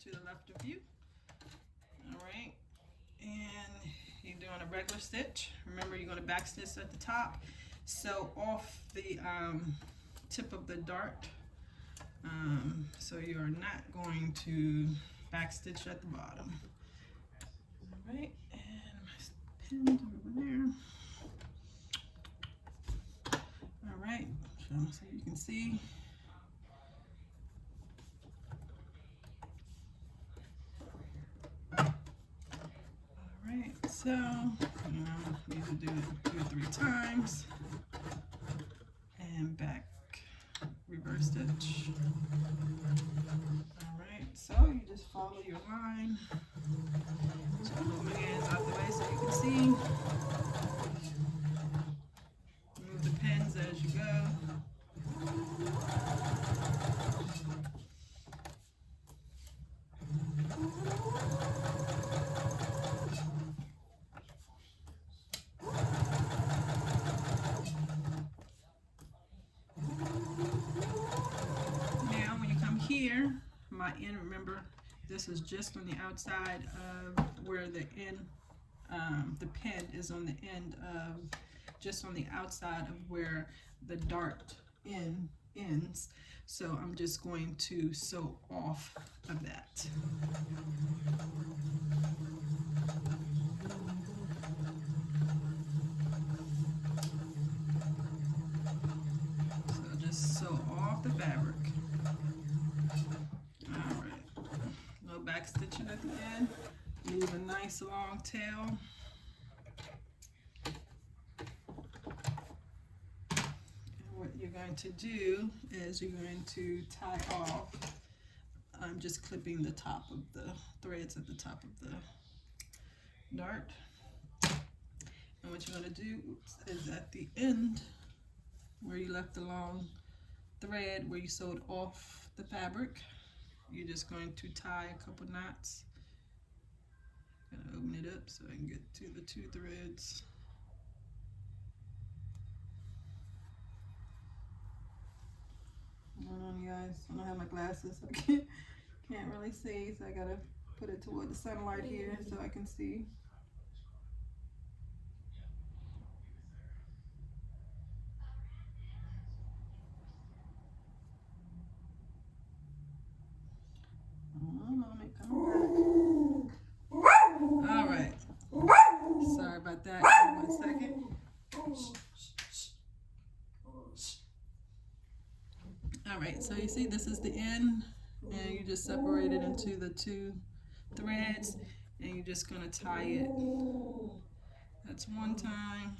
to the left of you. All right, and you're doing a regular stitch. Remember, you're going to back stitch at the top, sew off the tip of the dart. So you're not going to back stitch at the bottom. All right, and my pins over there. All right, so you can see. All right, so need to do it 2 or 3 times, and back reverse stitch. All right, so you just follow your line. So move my hands out the way so you can see. Move the pins as you go. Now when you come here, my end, remember this is just on the outside of where the end, the pin is on the end of, just on the outside of where the dart end ends. So I'm just going to sew off of that. So just sew off the fabric. All right, no back stitching at the end. Leave a nice long tail. What you're going to do is you're going to tie off. I'm just clipping the top of the threads at the top of the dart. And what you're going to do is at the end where you left the long thread where you sewed off the fabric, you're just going to tie a couple knots. I'm going to open it up so I can get to the 2 threads. Hold on, you guys. I don't have my glasses, so I can't really see, so I gotta put it toward the sunlight here so I can see. All right. Sorry about that. 1 second. All right, so you see this is the end, and you just separate it into the 2 threads, and you're just gonna tie it. That's 1 time,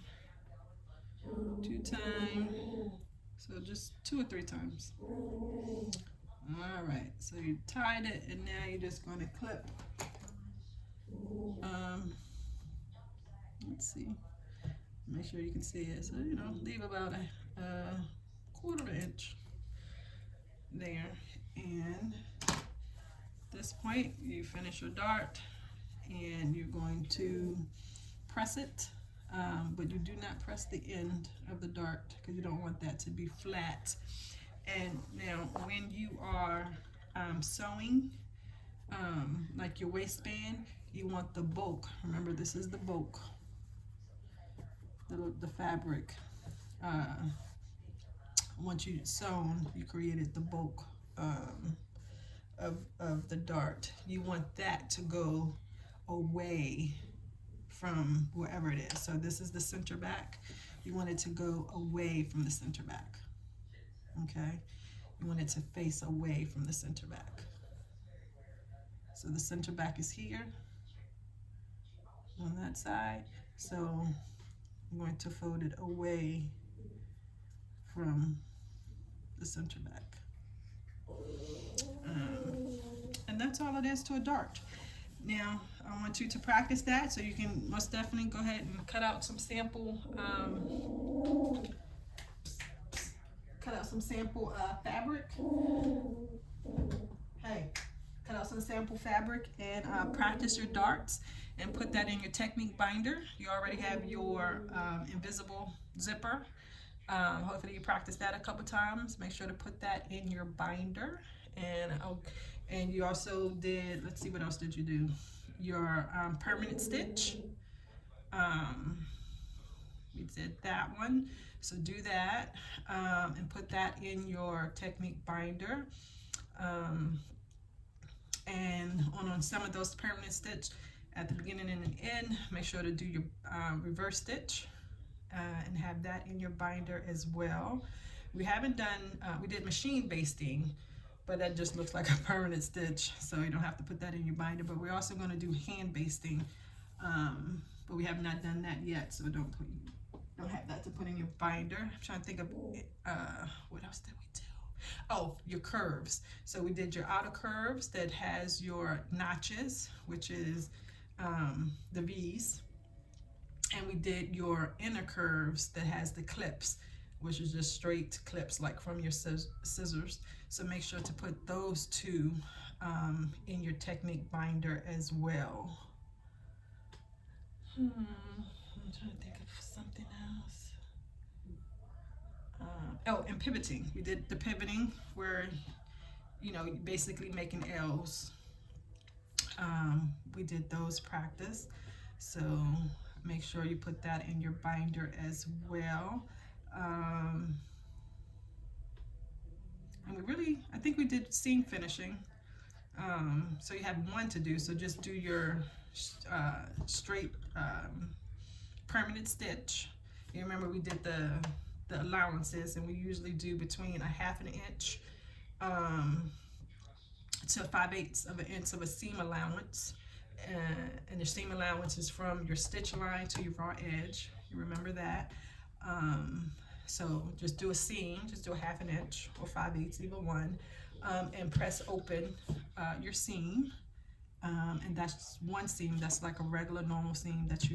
2 times, so just 2 or 3 times. All right, so you tied it, and now you're just gonna clip. Let's see, make sure you can see it. So leave about a 1/4 inch there, and at this point you finish your dart, and you're going to press it, but you do not press the end of the dart because you don't want that to be flat. And now when you are sewing like your waistband, you want the bulk. Remember, this is the bulk, the fabric. Once you sewn, you created the bulk of the dart. You want that to go away from wherever it is. So this is the center back. You want it to go away from the center back. Okay? You want it to face away from the center back. So the center back is here on that side. So I'm going to fold it away from the center back. And that's all it is to a dart. Now, I want you to practice that, so you can most definitely go ahead and cut out some sample fabric. Hey, cut out some sample fabric and practice your darts and put that in your technique binder. You already have your invisible zipper. Hopefully you practice that a couple times. Make sure to put that in your binder, and And you also did, let's see, what else did you do? Your permanent stitch. Um, we did that one. So do that and put that in your technique binder. Um, and on some of those permanent stitch at the beginning and the end, make sure to do your reverse stitch and have that in your binder as well. We haven't done, we did machine basting, but that just looks like a permanent stitch, so you don't have to put that in your binder. But we're also going to do hand basting, but we have not done that yet, so don't have that to put in your binder. I'm trying to think of what else did we do? Oh, your curves. So we did your outer curves that has your notches, which is the V's, and we did your inner curves that has the clips, which is just straight clips like from your scissors. So make sure to put those two in your technique binder as well. I'm trying to think of something else. Oh, and pivoting. We did the pivoting where, you know, basically making L's. We did those practice. So make sure you put that in your binder as well. And we really, I think we did seam finishing. So you have one to do, so just do your straight permanent stitch. You remember we did the allowances, and we usually do between a 1/2 inch to 5/8 of an inch of a seam allowance. And your seam allowance is from your stitch line to your raw edge. You remember that. So just do a seam, just do a 1/2 inch or 5/8, either one, and press open your seam. And that's one seam. That's like a regular normal seam that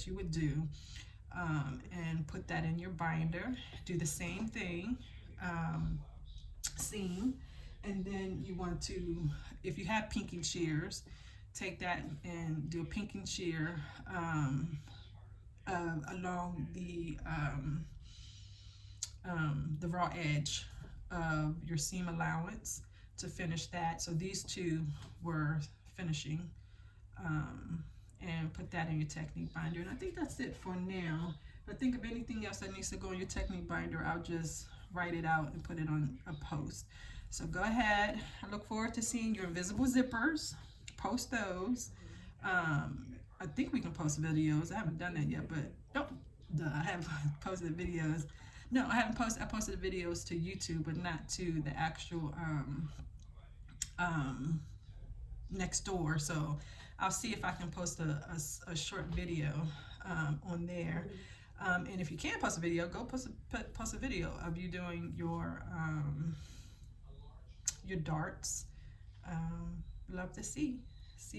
you would do, and put that in your binder. Do the same thing, seam, and then you want to, if you have pinking shears, take that and do a pinking shear along the raw edge of your seam allowance to finish that. So these two were finishing, and put that in your technique binder. And I think that's it for now. If I think of anything else that needs to go in your technique binder, I'll just write it out and put it on a post. So go ahead. I look forward to seeing your invisible zippers. Post those. I think we can post videos. I haven't done that yet, but nope, I haven't posted videos. No, I haven't posted. I posted videos to YouTube, but not to the actual next door. So I'll see if I can post a short video on there. And if you can't post a video, go post a video of you doing your darts. Love to see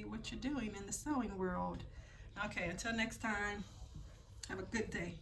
what you're doing in the sewing world. Okay, until next time, have a good day.